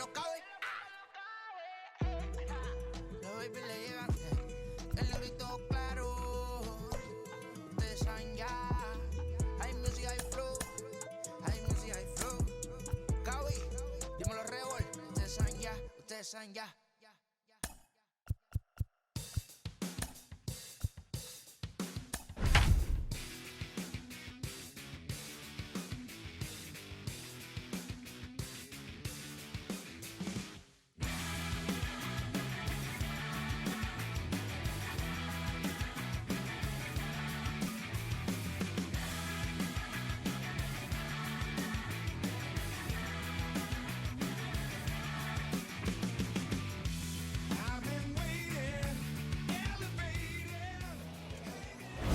no cabe. Los baby le llegan el negrito claro. Ustedes saben ya. Hay music, hay flow. Hay music, hay flow. Cabi, dímelo Rebol. Ustedes saben ya. Ustedes saben ya.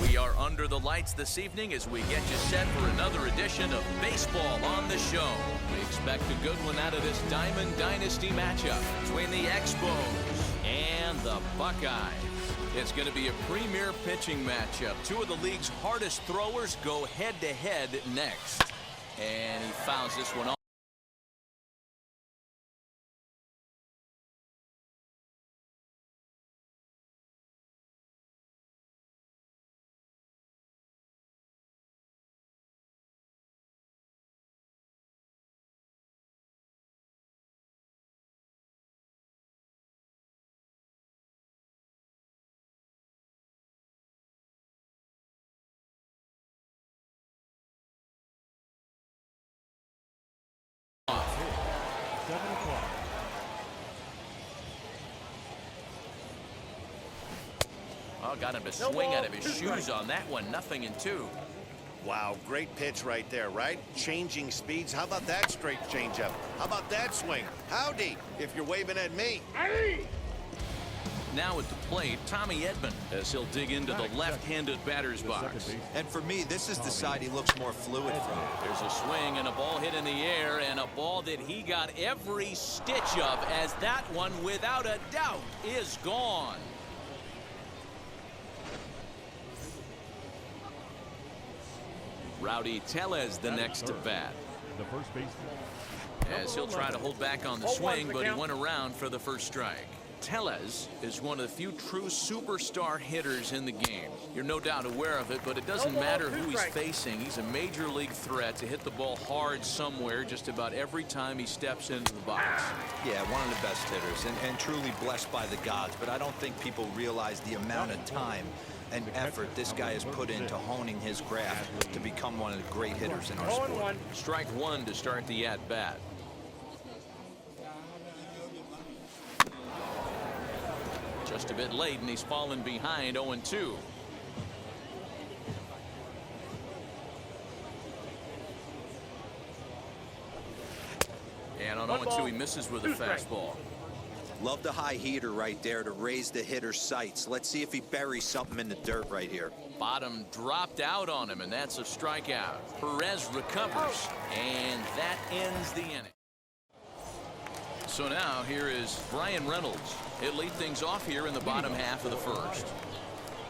We are under the lights this evening as we get you set for another edition of Baseball on the Show. We expect a good one out of this Diamond Dynasty matchup between the Expos and the Buckeyes. It's going to be a premier pitching matchup. Two of the league's hardest throwers go head-to-head next. And he fouls this one off. Oh, got him to swing out of his shoes on that one. 0-2. Wow, great pitch right there, right? Changing speeds. How about that straight changeup? How about that swing? Howdy, if you're waving at me. Now at the plate, Tommy Edman, as he'll dig into the left-handed batter's box. And for me, this is the side he looks more fluid from. There's a swing and a ball hit in the air, and a ball that he got every stitch of, as that one, without a doubt, is gone. Rowdy Tellez the next to bat. The first baseman. As he'll try to hold back on the swing, but he went around for the first strike. Tellez is one of the few true superstar hitters in the game. You're no doubt aware of it, but it doesn't matter who he's facing. He's a major league threat to hit the ball hard somewhere just about every time he steps into the box. Yeah, one of the best hitters and truly blessed by the gods, but I don't think people realize the amount of time and effort this guy has put into honing his craft to become one of the great hitters in our sport. Strike one to start the at-bat. Just a bit late, and he's fallen behind 0-2. And on 0-2, he misses with a fastball. Love the high heater right there to raise the hitter's sights. Let's see if he buries something in the dirt right here. Bottom dropped out on him, and that's a strikeout. Perez recovers, and that ends the inning. So now here is Brian Reynolds. He'll lead things off here in the bottom half of the first.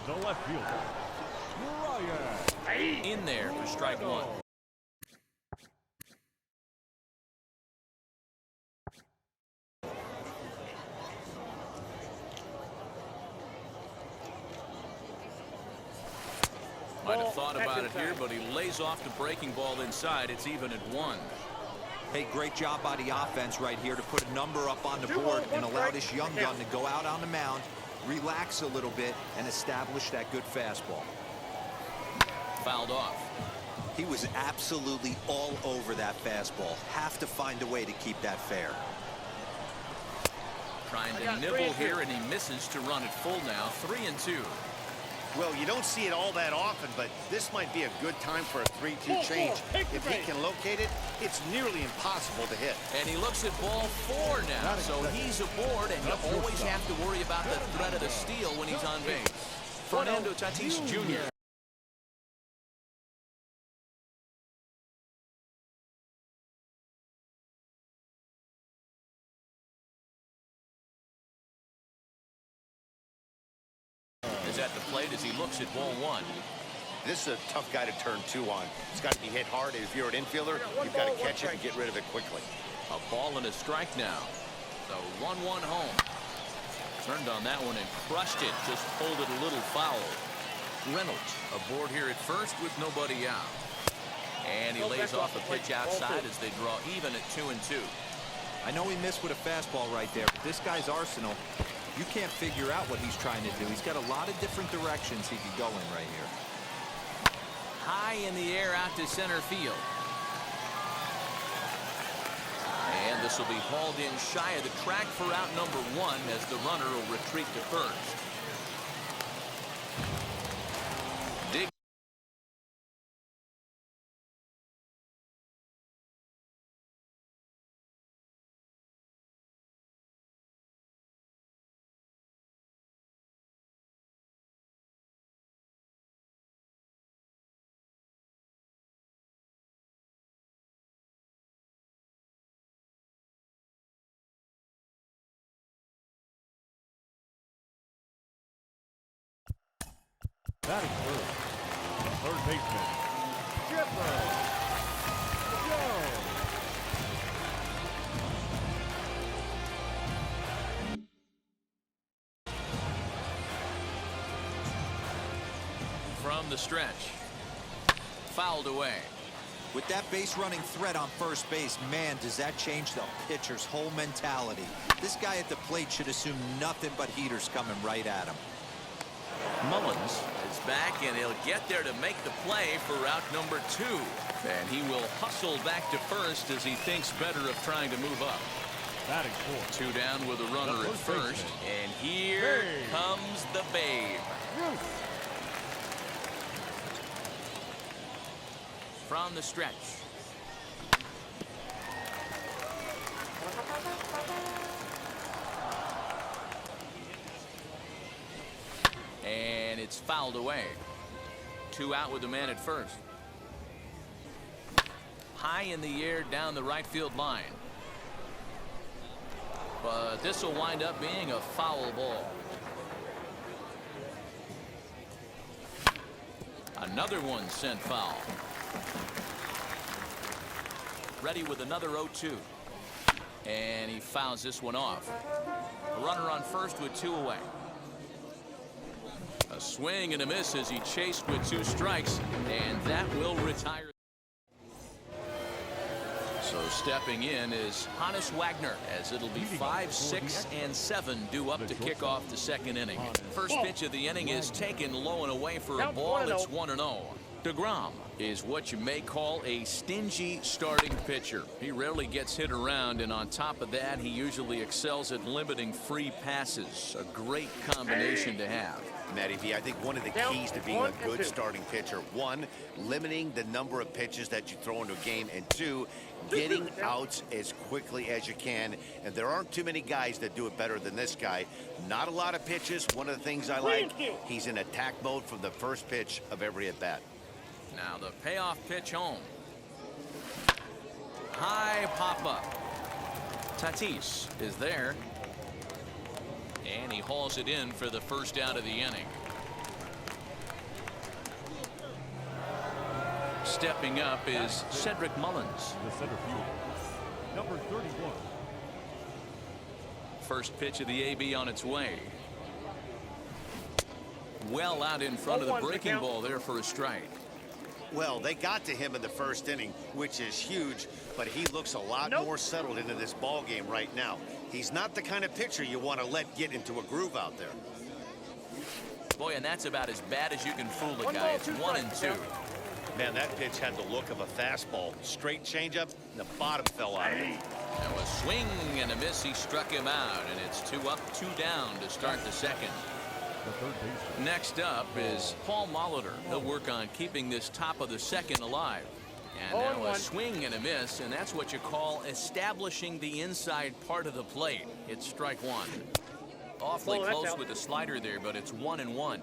The left fielder, Brian. In there for strike one. Might have thought about it here, but he lays off the breaking ball inside. It's even at 1. Hey, great job by the offense right here to put a number up on the board and allow this young gun to go out on the mound, relax a little bit, and establish that good fastball. Fouled off. He was absolutely all over that fastball. Have to find a way to keep that fair. Trying to nibble here, and he misses to run it full now. 3-2. Well, you don't see it all that often, but this might be a good time for a 3-2 change. If he can locate it, it's nearly impossible to hit. And he looks at ball 4 now, so he's aboard, and you always have to worry about the threat of the steal when he's on base. Fernando Tatis Jr. is at the plate as he looks at ball 1. This is a tough guy to turn 2 on. It's got to be hit hard. If you're an infielder, you've got to catch it and get rid of it quickly. A ball and a strike now. So 1-1 home. Turned on that one and crushed it. Just pulled it a little foul. Reynolds aboard here at first with nobody out. And he lays off a pitch outside as they draw even at 2-2. I know he missed with a fastball right there, but this guy's arsenal, you can't figure out what he's trying to do. He's got a lot of different directions he could go in right here. High in the air out to center field. And this will be hauled in shy of the track for out number 1 as the runner will retreat to first. Dig. Batting first, third baseman, Chipper Jones. From the stretch. Fouled away. With that base running threat on first base, man, does that change the pitcher's whole mentality. This guy at the plate should assume nothing but heaters coming right at him. Mullins is back, and he'll get there to make the play for out number 2. And he will hustle back to first as he thinks better of trying to move up. Batting fourth, 2 down with a runner at first. And here comes the Babe. From the stretch. And it's fouled away. 2 out with the man at first. High in the air down the right field line. But this will wind up being a foul ball. Another one sent foul. Ready with another 0-2. And he fouls this one off. A runner on first with 2 away. A swing and a miss as he chased with 2 strikes, and that will retire. So stepping in is Honus Wagner, as it'll be 5, 6, and 7 due up to kick off the second inning. First pitch of the inning is taken low and away for a ball. It's 1-0. DeGrom is what you may call a stingy starting pitcher. He rarely gets hit around, and on top of that, he usually excels at limiting free passes. A great combination to have. Matty V, I think one of the keys to being a good starting pitcher, 1, limiting the number of pitches that you throw into a game, and 2, getting outs as quickly as you can. And there aren't too many guys that do it better than this guy. Not a lot of pitches. One of the things I like, he's in attack mode from the first pitch of every at-bat. Now the payoff pitch home. High pop-up. Tatis is there. And he hauls it in for the first out of the inning. Stepping up is Cedric Mullins. The center fielder, number 31. First pitch of the AB on its way. Well out in front of the breaking ball there for a strike. Well, they got to him in the first inning, which is huge, but he looks a lot more settled into this ball game right now. He's not the kind of pitcher you want to let get into a groove out there. Boy, and that's about as bad as you can fool the guy. It's 1-2. Man, that pitch had the look of a fastball. Straight changeup, and the bottom fell out of it. Now a swing and a miss. He struck him out, and it's 2 up, 2 down to start the second. The third baseman. Next up is Paul Molitor. He'll work on keeping this top of the second alive. And now a swing and a miss, and that's what you call establishing the inside part of the plate. It's strike 1. Awfully close with the slider there, but it's 1-1.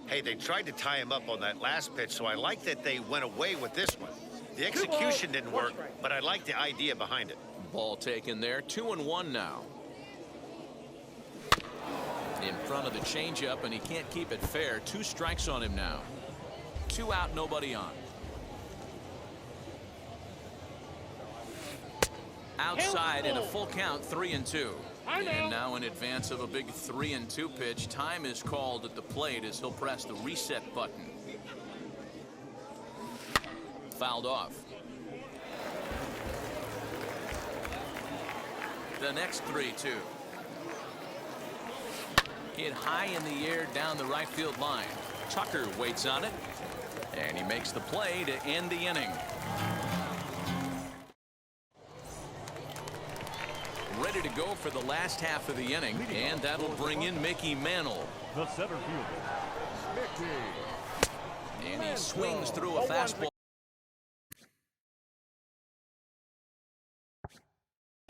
Hey, they tried to tie him up on that last pitch, so I like that they went away with this one. The execution didn't work, but I like the idea behind it. Ball taken there. 2-1 now. In front of the changeup, and he can't keep it fair. 2 strikes on him now. 2 out, nobody on. outside in a full count, 3-2. And now in advance of a big 3-2 pitch, time is called at the plate as he'll press the reset button. Fouled off. The next 3-2. Hit high in the air down the right field line. Tucker waits on it, and he makes the play to end the inning. Ready to go for the last half of the inning, and that'll bring in Mickey Mantle. The center fielder, Mickey. And he swings through a fastball.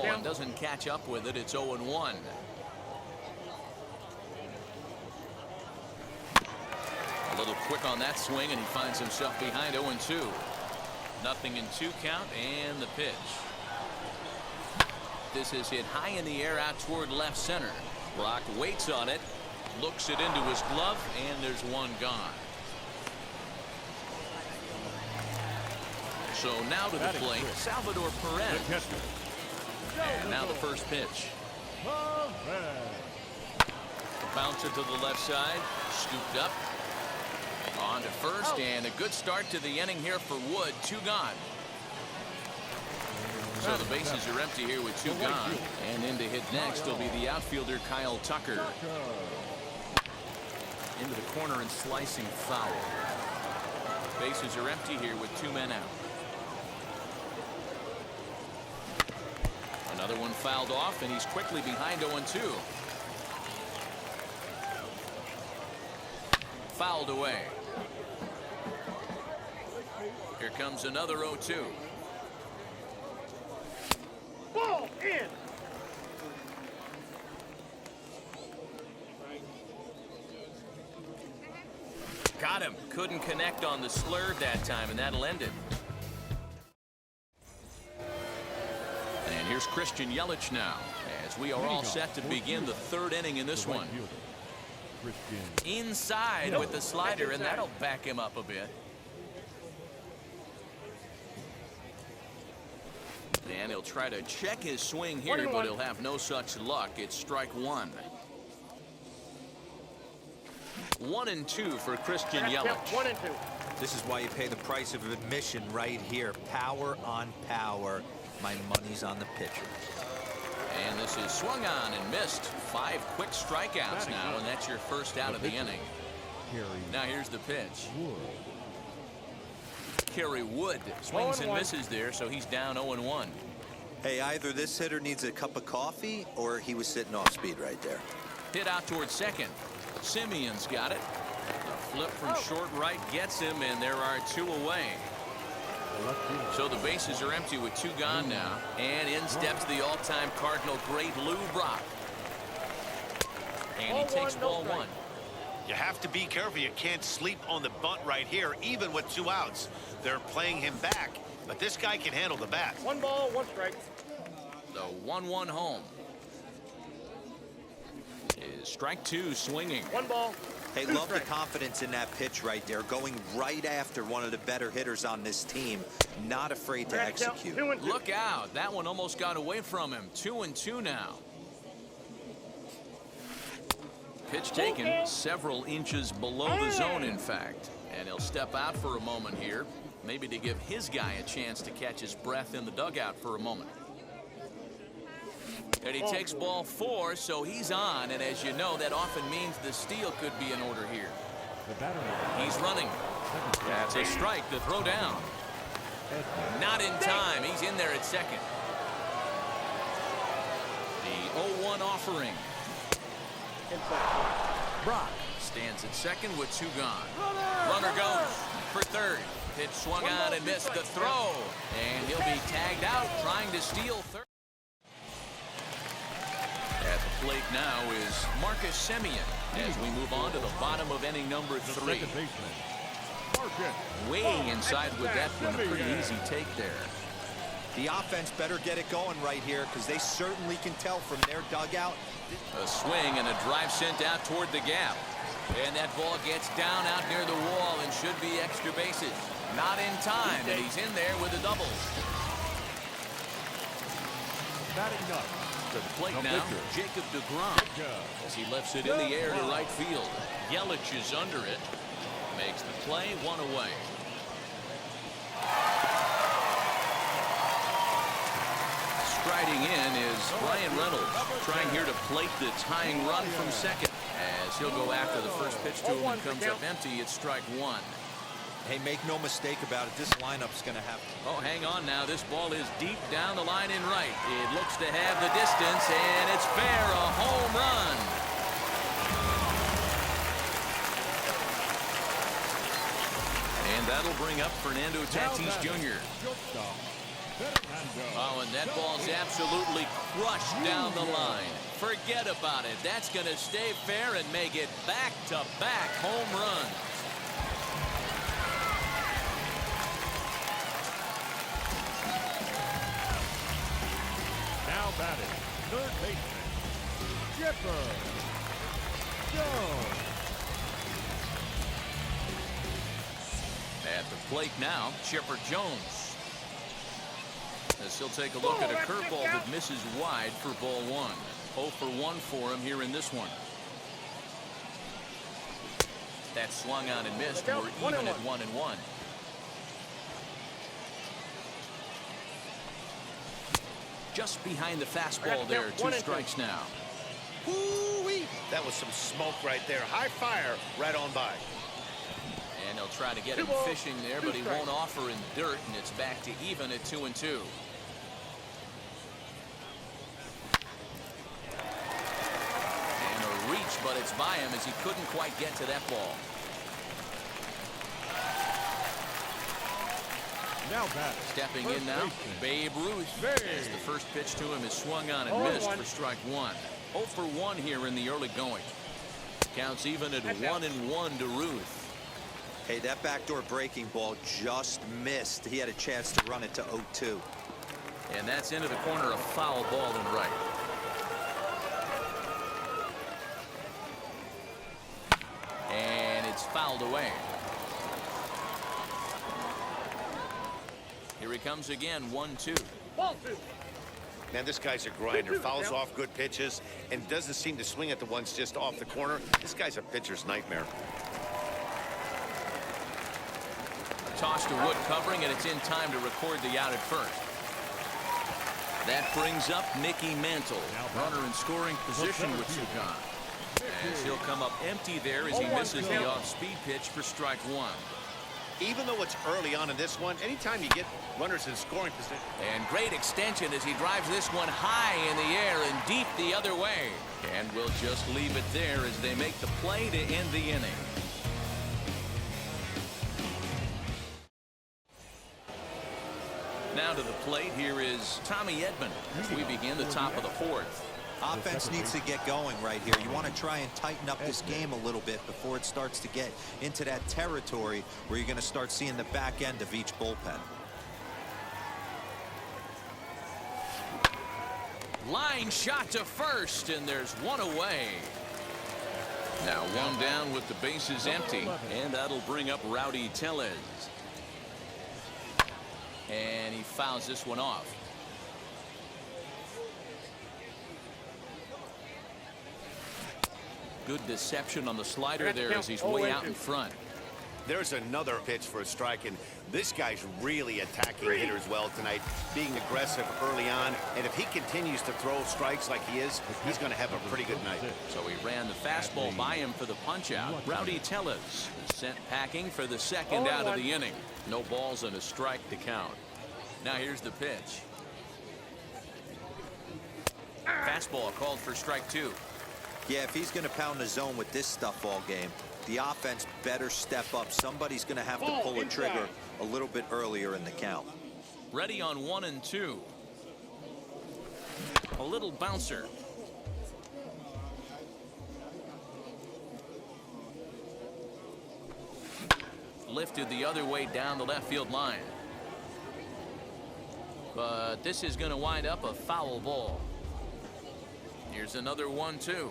And doesn't catch up with it. It's 0-1. A little quick on that swing, and he finds himself behind 0-2. 0-2 count, and the pitch. This is hit high in the air out toward left center. Brock waits on it, looks it into his glove, and there's one gone. So now to the plate, Salvador Perez. And now the first pitch. Bouncer to the left side, scooped up. On to first, and a good start to the inning here for Wood. 2 gone. So the bases are empty here with 2 gone. And in to hit next will be the outfielder Kyle Tucker. Into the corner and slicing foul. Bases are empty here with 2 men out. Another one fouled off, and he's quickly behind 0-2. Fouled away. Here comes another 0-2. Ball in. Got him. Couldn't connect on the slurve that time, and that'll end it. And here's Christian Yelich now, as we are all set to begin the 3rd inning in this one. Inside with the slider, and that'll back him up a bit. And he'll try to check his swing here, but he'll have no such luck. It's strike 1. 1-2 for Christian Yelich. 1-2. This is why you pay the price of admission right here. Power on power. My money's on the pitcher. And this is swung on and missed. 5 quick strikeouts now, and that's your first out of the inning. Now here's the pitch. Kerry Wood swings and misses there, so he's down 0-1. Hey, either this hitter needs a cup of coffee or he was sitting off speed right there. Hit out towards second. Simeon's got it. A flip from short right gets him, and there are 2 away. So the bases are empty with 2 gone now. And in steps the all-time Cardinal great Lou Brock. And he takes ball 1. You have to be careful. You can't sleep on the bunt right here, even with 2 outs. They're playing him back, but this guy can handle the bat. 1 ball, 1 strike. The 1-1 home. Is strike 2 swinging. 1 ball. Hey, love the confidence in that pitch right there. Going right after one of the better hitters on this team. Not afraid to execute. Look out. That one almost got away from him. 2-2 now. Pitch taken several inches below the zone, in fact. And he'll step out for a moment here, maybe to give his guy a chance to catch his breath in the dugout for a moment. And he takes ball 4, so he's on. And as you know, that often means the steal could be in order here. He's running. That's a strike to throw down. Not in time. He's in there at second. The 0-1 offering. Brock stands at second with 2 gone. Runner goes for third. Pitch swung on and missed the throw. And he'll be tagged out trying to steal third. At the plate now is Marcus Semien as we move on to the bottom of inning number 3. Way inside with that one. A pretty easy take there. The offense better get it going right here because they certainly can tell from their dugout. A swing and a drive sent out toward the gap. And that ball gets down out near the wall and should be extra bases. Not in time, and he's in there with a double. batting ninth. To the plate The now, pitcher. Jacob deGrom, as he lifts it in the air to right field. Yelich is under it. Makes the play, one away. Striding in is Brian Reynolds, trying here to plate the tying run from second. As he'll go after the first pitch to him and comes up empty, it's strike one. Hey, make no mistake about it, this lineup's going to have... Oh, hang on now. This ball is deep down the line in right. It looks to have the distance, and it's fair, a home run. And that'll bring up Fernando Tatis Jr. Oh, and that ball's absolutely crushed down the line. Forget about it. That's going to stay fair and make it back-to-back home runs. Now batting, third baseman, Chipper Jones. At the plate now, Chipper Jones. As he'll take a look at a curveball that misses wide for ball one. 0 for 1 for him here in this one. That swung on and missed. We're even at 1-1. Just behind the fastball there. 2 strikes now. Woo-wee. That was some smoke right there. High fire right on by. And they'll try to get him fishing there, but he won't offer in dirt, and it's back to even at 2-2. And a reach, but it's by him as he couldn't quite get to that ball. Now batting, Stepping first in now, baseman, Babe Ruth. As the first pitch to him is swung on and missed for strike one. 0 for 1 here in the early going. Counts even at 1-1 to Ruth. Hey, that backdoor breaking ball just missed. He had a chance to run it to 0-2. And that's into the corner, a foul ball and right. And it's fouled away. Here he comes again, 1-2. Man, this guy's a grinder. Fouls off good pitches and doesn't seem to swing at the ones just off the corner. This guy's a pitcher's nightmare. Toss to Wood covering, and it's in time to record the out at first. That brings up Mickey Mantle. Runner in scoring position with Sugan. As he'll come up empty there as he misses the off-speed pitch for strike one. Even though it's early on in this one, anytime you get runners in scoring position. And great extension as he drives this one high in the air and deep the other way. And we'll just leave it there as they make the play to end the inning. Now to the plate, here is Tommy Edman as we begin the top of the fourth. Offense needs to get going right here. You want to try and tighten up this game a little bit before it starts to get into that territory where you're going to start seeing the back end of each bullpen. Line shot to first, and there's one away. Now one down with the bases empty, and that'll bring up Rowdy Tellez. And he fouls this one off. Good deception on the slider there as he's way out in front. There's another pitch for a strike, and this guy's really attacking hitters well tonight, being aggressive early on. And if he continues to throw strikes like he is, he's going to have a pretty good night. So he ran the fastball by him for the punch out. Rowdy Tellez sent packing for the second out of the inning. No balls and a strike to count. Now here's the pitch. Fastball called for strike two. Yeah, if he's going to pound the zone with this stuff all game, the offense better step up. Somebody's going to have to pull a trigger a little bit earlier in the count. Ready on 1-2. A little bouncer. Lifted the other way down the left field line. But this is going to wind up a foul ball. Here's another 1-2.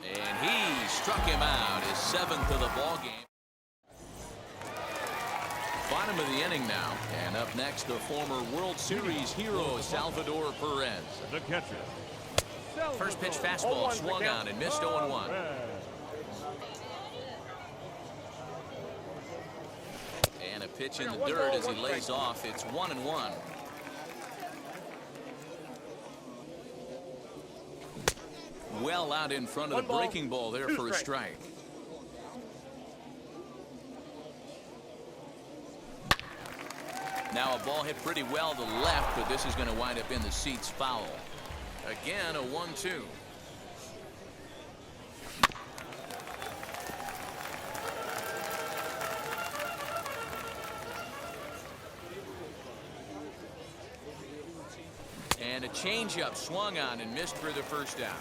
And he struck him out, his 7th of the ball game. Bottom of the inning now. And up next, the former World Series hero, Salvador Perez. The catcher. First pitch fastball swung on and missed 0-1. And a pitch in the dirt as he lays off. It's 1-1. Well out in front of the breaking ball there for a strike. Now a ball hit pretty well to left, but this is going to wind up in the seats foul. Again, a 1-2. And a changeup swung on and missed for the first out.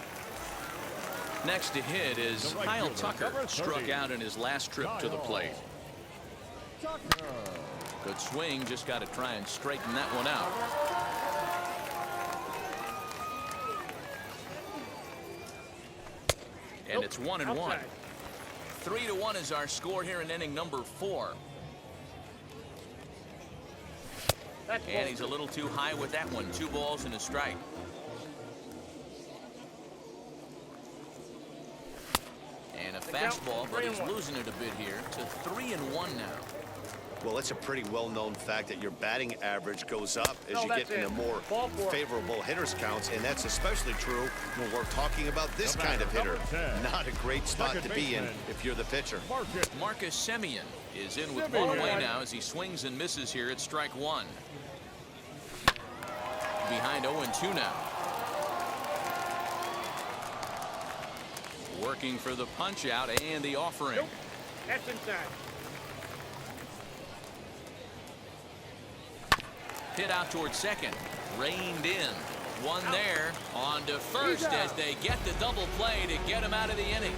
Next to hit is Kyle Tucker, struck out in his last trip to the plate. Good swing, just got to try and straighten that one out. And it's 1-1. 3-1 is our score here in inning number 4. And he's a little too high with that one. 2 balls and a strike. And a fastball, but he's losing it a bit here to 3-1 now. Well, it's a pretty well-known fact that your batting average goes up as you get into more favorable hitters counts, and that's especially true when we're talking about this kind of hitter. Not a great spot to be in if you're the pitcher. Marcus Semien is in with ball away now as he swings and misses here at strike 1. Behind 0-2 now. Working for the punch out and the offering. That's inside. Hit out towards second. Reined in. One there. On to first as they get the double play to get him out of the inning.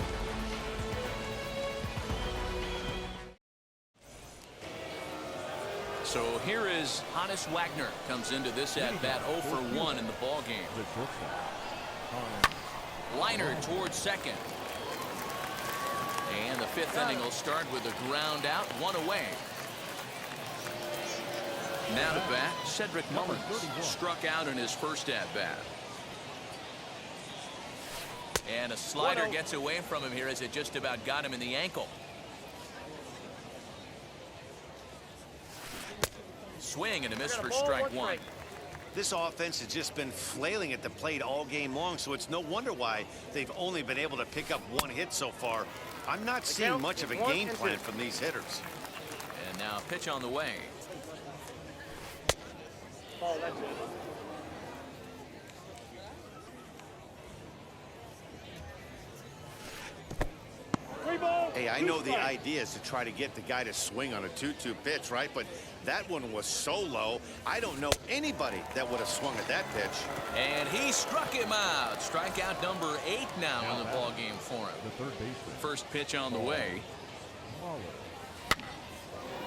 So here is Honus Wagner. Comes into this at bat 0 for 1 in the ball game. Liner towards second. And the 5th inning will start with a ground out, 1 away. Now to bat, Cedric Mullins, struck out in his first at-bat. And a slider gets away from him here as it just about got him in the ankle. Swing and a miss for strike 1. This offense has just been flailing at the plate all game long, so it's no wonder why they've only been able to pick up 1 hit so far. I'm not seeing much of a game plan from these hitters. And now pitch on the way. Oh, that's it. Hey, I know the idea is to try to get the guy to swing on a 2-2 pitch, right? But that one was so low, I don't know anybody that would have swung at that pitch. And he struck him out. Strikeout number 8 now in the ball game for him. First pitch on the way.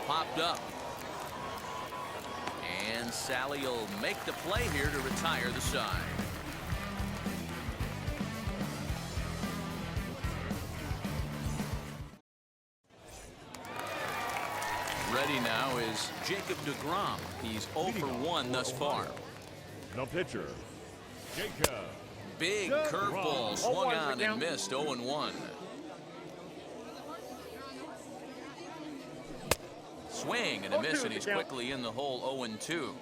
Popped up. And Sally will make the play here to retire the side. Ready now is Jacob deGrom. He's 0 for 1 thus far. The pitcher, Jacob. Big curveball swung on and missed 0-1. Swing and a miss, and he's quickly in the hole 0-2.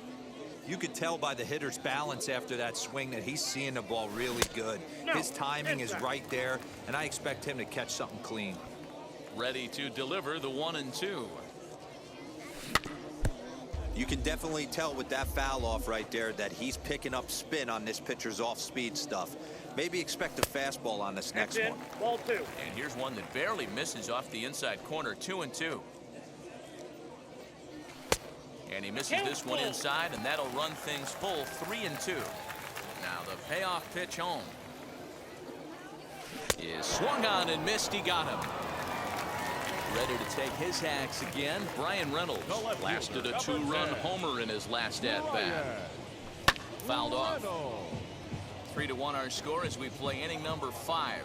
You could tell by the hitter's balance after that swing that he's seeing the ball really good. His timing is right there, and I expect him to catch something clean. Ready to deliver the 1-2. You can definitely tell with that foul off right there that he's picking up spin on this pitcher's off-speed stuff. Maybe expect a fastball on this next one. Ball 2. And here's one that barely misses off the inside corner, 2-2. And he misses this one inside, and that'll run things full 3-2. Now the payoff pitch home is swung on and missed. He got him. Ready to take his hacks again. Brian Reynolds blasted a 2-run homer in his last at-bat. Fouled off. 3-1 our score as we play inning number 5.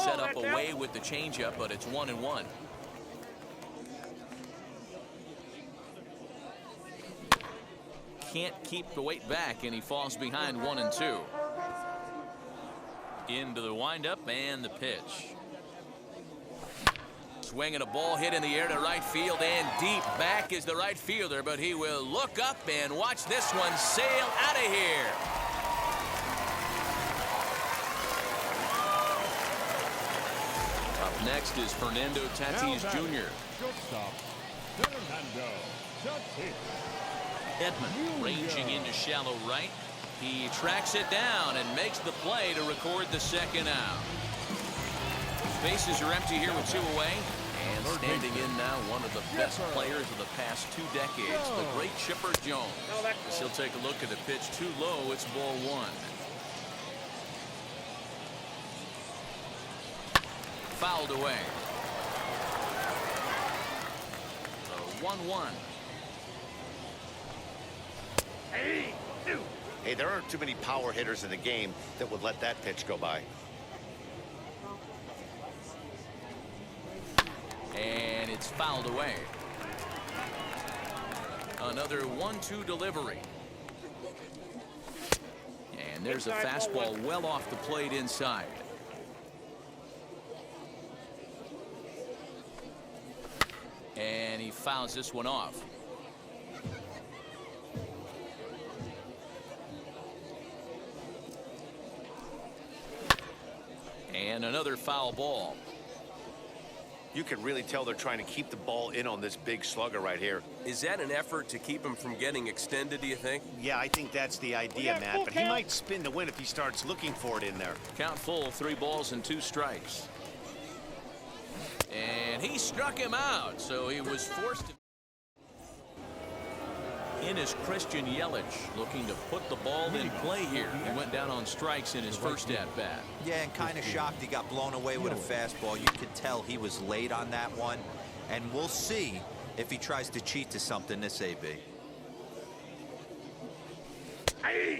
set up away with the changeup, but it's 1-1. Can't keep the weight back, and he falls behind 1-2. Into the windup and the pitch. Swinging a ball hit in the air to right field, and deep back is the right fielder, but he will look up and watch this one sail out of here. Up next is Fernando Tatis Jr. Shortstop, Fernando Tatis. Edman ranging into shallow right. He tracks it down and makes the play to record the second out. Bases are empty here with 2 away. And standing in now, one of the best players of the past 2 decades, the great Chipper Jones. As he'll take a look at the pitch too low, it's ball 1. Fouled away. So 1-1. Hey, there aren't too many power hitters in the game that would let that pitch go by. And it's fouled away. Another 1-2 delivery. And there's a fastball well off the plate inside. And he fouls this one off. And another foul ball. You can really tell they're trying to keep the ball in on this big slugger right here. Is that an effort to keep him from getting extended, do you think? Yeah, I think that's the idea, Matt, but he might spin to win if he starts looking for it in there. Count full, 3 balls and 2 strikes. And he struck him out, so he was forced to. In is Christian Yelich, looking to put the ball in play here. He went down on strikes in his first at-bat. Yeah, and kind of shocked he got blown away with a fastball. You could tell he was late on that one. And we'll see if he tries to cheat to something this AB.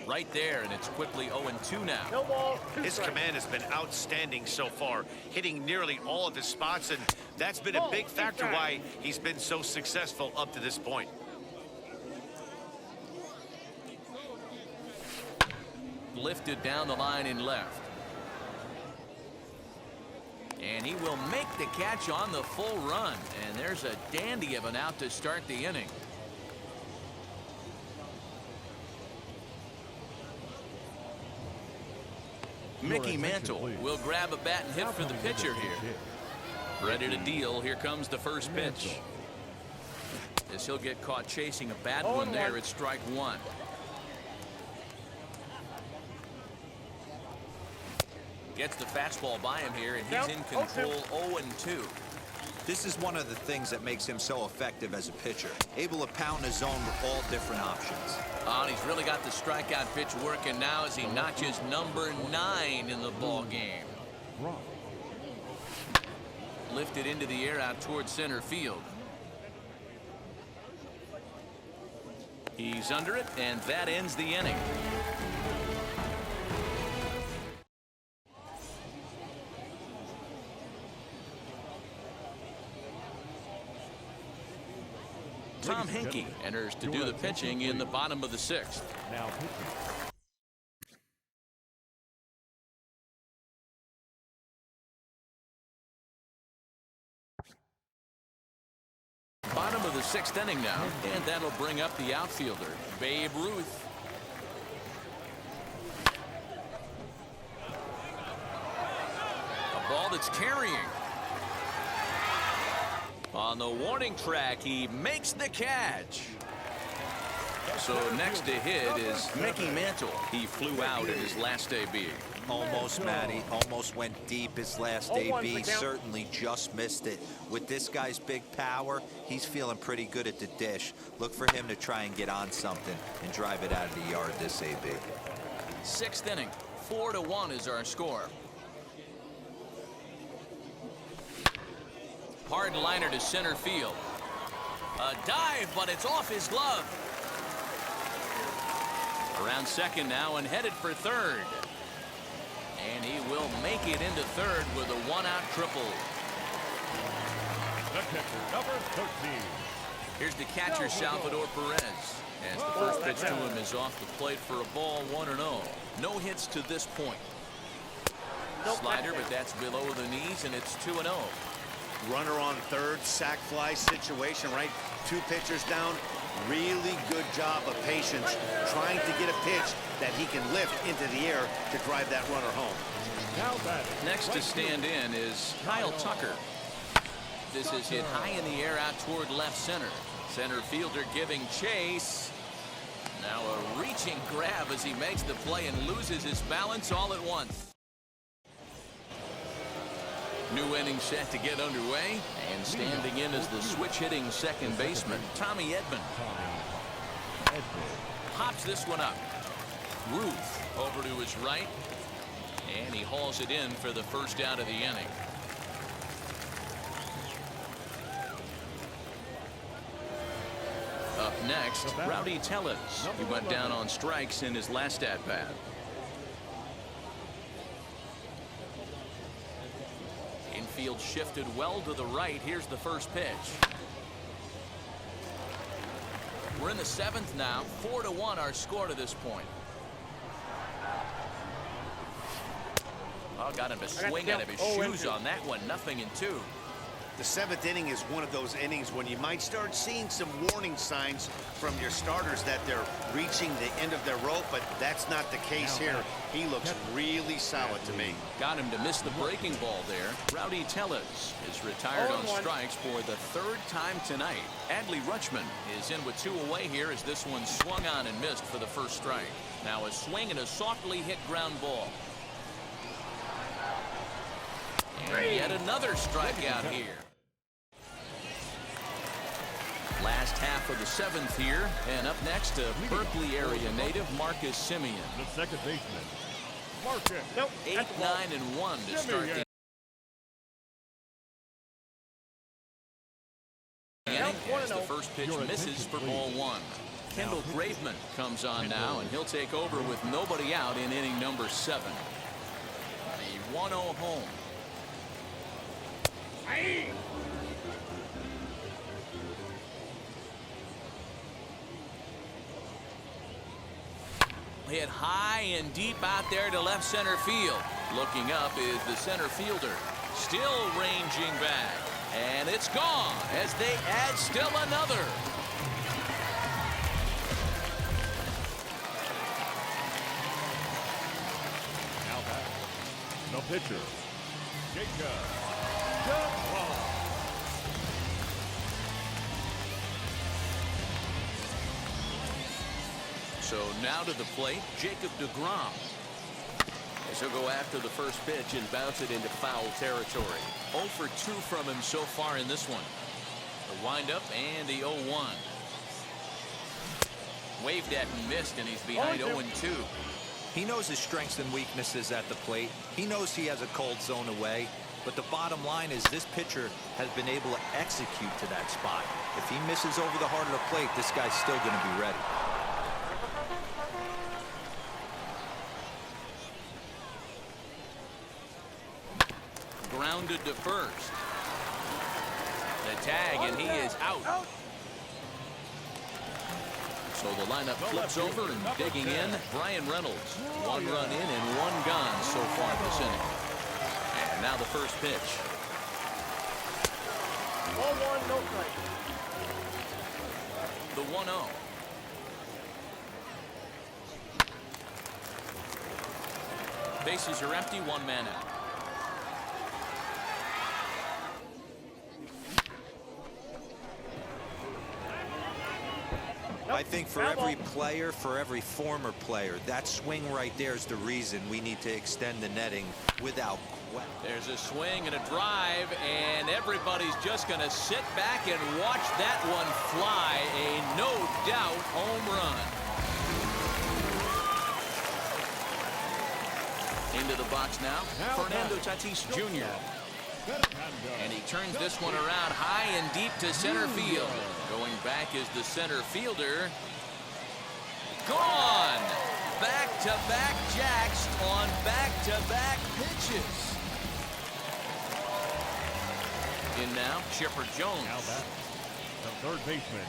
Right there, and it's quickly 0-2 now. No ball, 2 His strikes. command has been outstanding so far, hitting nearly all of his spots, and that's been a big factor why he's been so successful up to this point. Lifted down the line in left. And he will make the catch on the full run. And there's a dandy of an out to start the inning. Mickey Mantle will grab a bat and hit for the pitcher here. Ready to deal. Here comes the first pitch. As he'll get caught chasing a bad one there, it's strike 1. Gets the fastball by him here, and he's in control 0-2. This is one of the things that makes him so effective as a pitcher. Able to pound the zone with all different options. Oh, and he's really got the strikeout pitch working now as he notches number 9 in the ball game. Lifted into the air out towards center field. He's under it, and that ends the inning. Tom Henke enters to do the pitching in the bottom of the 6th. Now pitching. Bottom of the 6th inning now, and that'll bring up the outfielder, Babe Ruth. A ball that's carrying. On the warning track, he makes the catch. So next to hit is Mickey Mantle. He flew out in his last AB. Almost, Matty. Almost went deep his last AB. Certainly just missed it. With this guy's big power, he's feeling pretty good at the dish. Look for him to try and get on something and drive it out of the yard this AB. 6th inning. 4-1 is our score. Hard liner to center field. A dive, but it's off his glove. Around second now and headed for third. And he will make it into third with a one-out triple. The catcher, number 13. Here's the catcher, Salvador Perez. As the first pitch to him is off the plate for a ball, 1-0. No hits to this point. Slider, but that's below the knees, and it's 2-0. Runner on third, sac fly situation, right? 2 pitchers down. Really good job of patience, trying to get a pitch that he can lift into the air to drive that runner home. Now batting. Next to stand in is Kyle Tucker. This is hit high in the air out toward left center. Center fielder giving chase. Now a reaching grab as he makes the play and loses his balance all at once. New inning set to get underway, and standing in is the switch-hitting second baseman, Tommy Edman. Pops this one up. Ruth over to his right, and he hauls it in for the first out of the inning. Up next, Rowdy Tellez. He went down on strikes in his last at-bat. Infield shifted well to the right. Here's the first pitch. We're in the 7th now. 4-1 our score to this point. Oh, got him to swing out of his shoes on that one. 0-2. The 7th inning is one of those innings when you might start seeing some warning signs from your starters that they're reaching the end of their rope, but that's not the case here. He looks really solid to me. Got him to miss the breaking ball there. Rowdy Tellez is retired on strikes for the 3rd time tonight. Adley Rutschman is in with 2 away here as this one swung on and missed for the first strike. Now a swing and a softly hit ground ball. And yet another strikeout here. Last half of the 7th here, and up next, a Berkeley area native, Marcus Semien. The second baseman, Marcus. 8-9-1 to start the inning as the first pitch misses for ball 1. Kendall Graveman comes on now, and he'll take over with nobody out in inning number 7. The 1-0 home. Hit high and deep out there to left center field. Looking up is the center fielder. Still ranging back. And it's gone as they add still another. Now batting. The pitcher, Jacob DeGrom. So now to the plate, Jacob DeGrom. As he'll go after the first pitch and bounce it into foul territory. 0 for 2 from him so far in this one. The windup and the 0-1. Waved at and missed, and he's behind 0-2. He knows his strengths and weaknesses at the plate. He knows he has a cold zone away. But the bottom line is this pitcher has been able to execute to that spot. If he misses over the heart of the plate, this guy's still going to be ready. Grounded to first. The tag, and he is out. So the lineup flips over, and digging in, Brian Reynolds. 1 run in and 1 gone so far this inning. And now the first pitch. Ball 1, no strike. The 1-0. Bases are empty, 1 man out. I think for every player, for every former player, that swing right there is the reason we need to extend the netting without question. There's a swing and a drive, and everybody's just going to sit back and watch that one fly. A no-doubt home run. Into the box now, Fernando Tatis Jr. And he turns this one around high and deep to center field. Going back is the center fielder. Gone! back-to-back jacks on back-to-back pitches. In now, Chipper Jones. Now that the third baseman.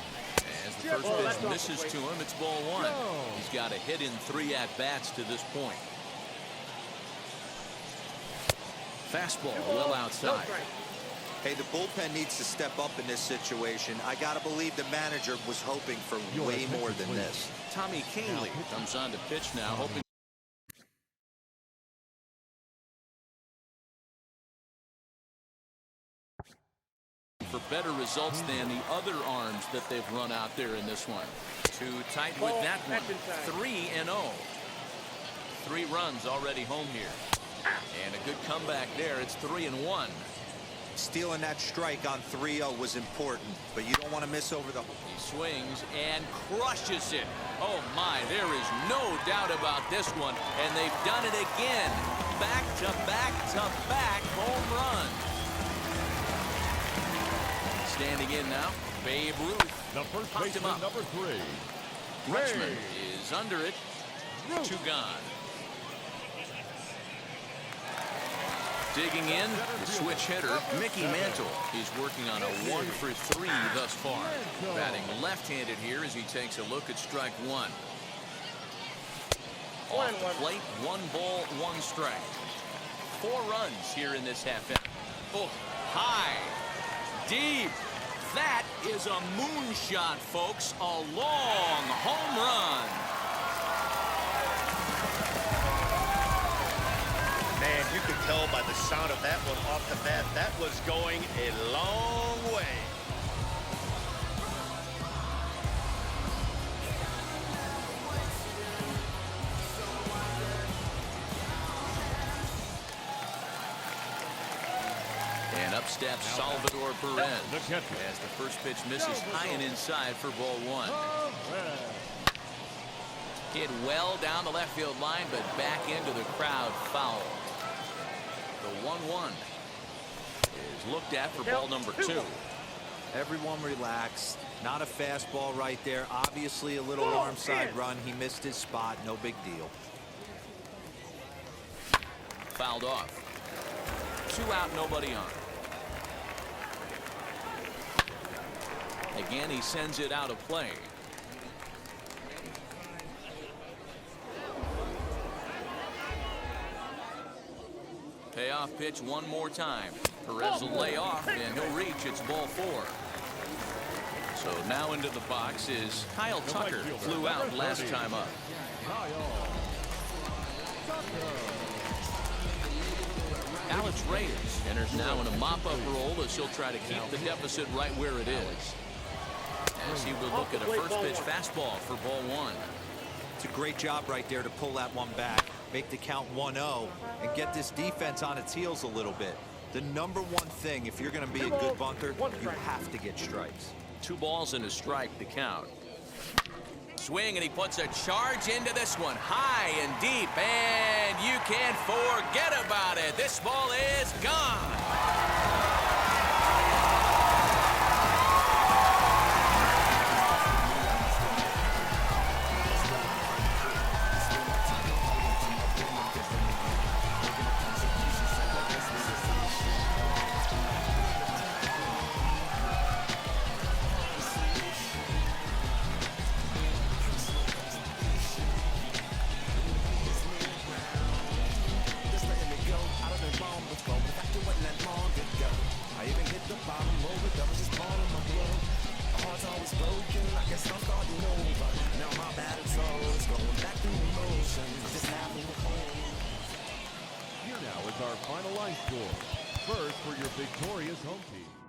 As the first pitch misses to him, it's ball one. He's got a hit in 3 at-bats to this point. Fastball well outside. Hey, the bullpen needs to step up in this situation. I got to believe the manager was hoping for way more than this. Tommy Kahnle comes on to pitch now, hoping for better results than the other arms that they've run out there in this one. Too tight with that one. 3-0. 3 runs already home here. And a good comeback there. It's 3-1. Stealing that strike on 3-0 was important, but you don't want to miss over the... He swings and crushes it. Oh my, there is no doubt about this one. And they've done it again. Back-to-back-to-back home run. Standing in now, Babe Ruth. The first Popped him baseman, up. number 3. Richmond is under it. 2 gone. Digging in, the switch hitter, Mickey Mantle. He's working on a 1 for 3 thus far. Batting left-handed here as he takes a look at strike 1. Off the plate, 1 ball, 1 strike. 4 runs here in this half inning. Oh, high, deep. That is a moonshot, folks. A long home run. Man, you could tell by the sound of that one off the bat, that was going a long way. And up steps Salvador Perez as the first pitch misses high and inside for ball 1. Hit well down the left field line, but back into the crowd foul. The 1-1 is looked at for ball number 2. Everyone relax. Not a fastball right there. Obviously a little arm side run. He missed his spot. No big deal. Fouled off. 2 out, nobody on. Again, he sends it out of play. Payoff pitch one more time. Perez will lay off, and he'll reach. It's ball 4. So now into the box is Kyle Tucker. Flew out last time up. Alex Reyes enters now in a mop-up role as he'll try to keep the deficit right where it is. As he will look at a first pitch fastball for ball 1. It's a great job right there to pull that one back, make the count 1-0, and get this defense on its heels a little bit. The number one thing, if you're going to be a good bunter, you have to get strikes. 2 balls and a strike to count. Swing, and he puts a charge into this one, high and deep, and you can't forget about it. This ball is gone. Here now is our final line score. First for your victorious home team.